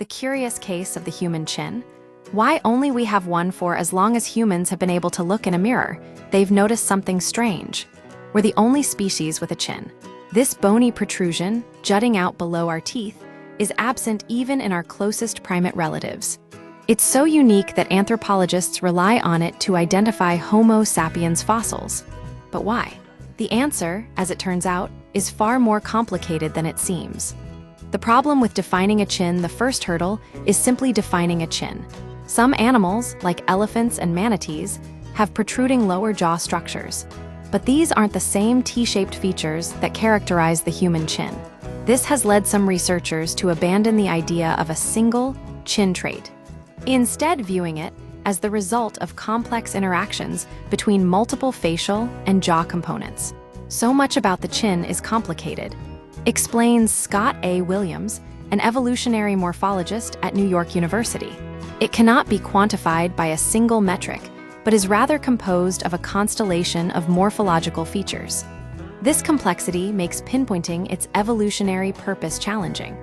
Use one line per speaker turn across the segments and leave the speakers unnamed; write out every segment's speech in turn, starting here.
The curious case of the human chin. Why only we have one? For as long as humans have been able to look in a mirror, they've noticed something strange. We're the only species with a chin. This bony protrusion, jutting out below our teeth, is absent even in our closest primate relatives. It's so unique that anthropologists rely on it to identify Homo sapiens fossils. But why? The answer, as it turns out, is far more complicated than it seems. The problem with defining a chin, the first hurdle, is simply defining a chin. Some animals, like elephants and manatees, have protruding lower jaw structures. But these aren't the same T-shaped features that characterize the human chin. This has led some researchers to abandon the idea of a single chin trait, instead viewing it as the result of complex interactions between multiple facial and jaw components. So much about the chin is complicated, explains Scott A. Williams, an evolutionary morphologist at New York University. It cannot be quantified by a single metric, but is rather composed of a constellation of morphological features. This complexity makes pinpointing its evolutionary purpose challenging.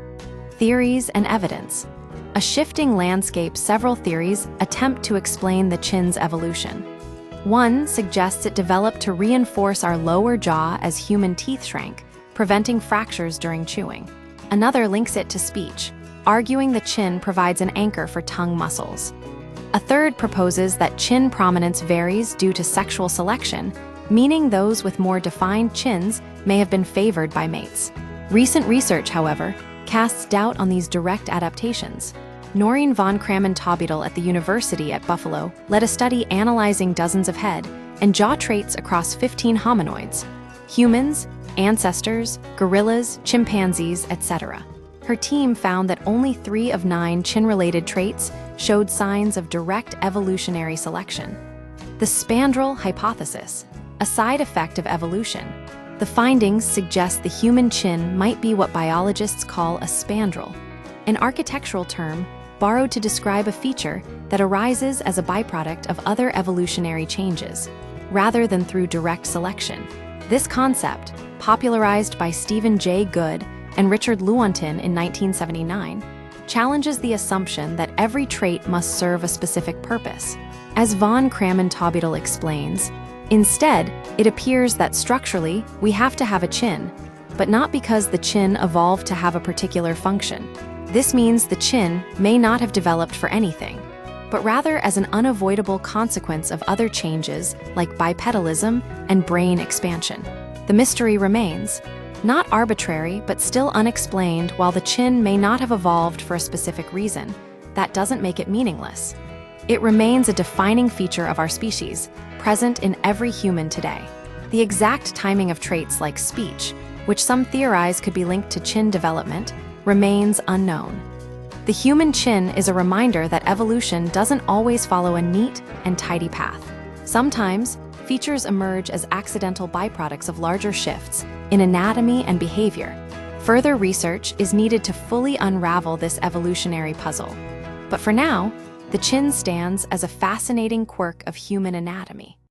Theories and evidence. A shifting landscape. Several theories attempt to explain the chin's evolution. One suggests it developed to reinforce our lower jaw as human teeth shrank, preventing fractures during chewing. Another links it to speech, arguing the chin provides an anchor for tongue muscles. A third proposes that chin prominence varies due to sexual selection, meaning those with more defined chins may have been favored by mates. Recent research, however, casts doubt on these direct adaptations. Noreen von Krammen-Taubedel at the University at Buffalo led a study analyzing dozens of head and jaw traits across 15 hominoids: humans, ancestors, gorillas, chimpanzees, etc. Her team found that only 3 of 9 chin-related traits showed signs of direct evolutionary selection. The spandrel hypothesis, a side effect of evolution. The findings suggest the human chin might be what biologists call a spandrel, an architectural term borrowed to describe a feature that arises as a byproduct of other evolutionary changes, rather than through direct selection. This concept, popularized by Stephen Jay Gould and Richard Lewontin in 1979, challenges the assumption that every trait must serve a specific purpose. As von Krammen-Taubedel explains, instead, it appears that structurally, we have to have a chin, but not because the chin evolved to have a particular function. This means the chin may not have developed for anything, but rather as an unavoidable consequence of other changes like bipedalism and brain expansion. The mystery remains, not arbitrary but still unexplained. While the chin may not have evolved for a specific reason, that doesn't make it meaningless. It remains a defining feature of our species, present in every human today. The exact timing of traits like speech, which some theorize could be linked to chin development, remains unknown. The human chin is a reminder that evolution doesn't always follow a neat and tidy path. Sometimes, features emerge as accidental byproducts of larger shifts in anatomy and behavior. Further research is needed to fully unravel this evolutionary puzzle. But for now, the chin stands as a fascinating quirk of human anatomy.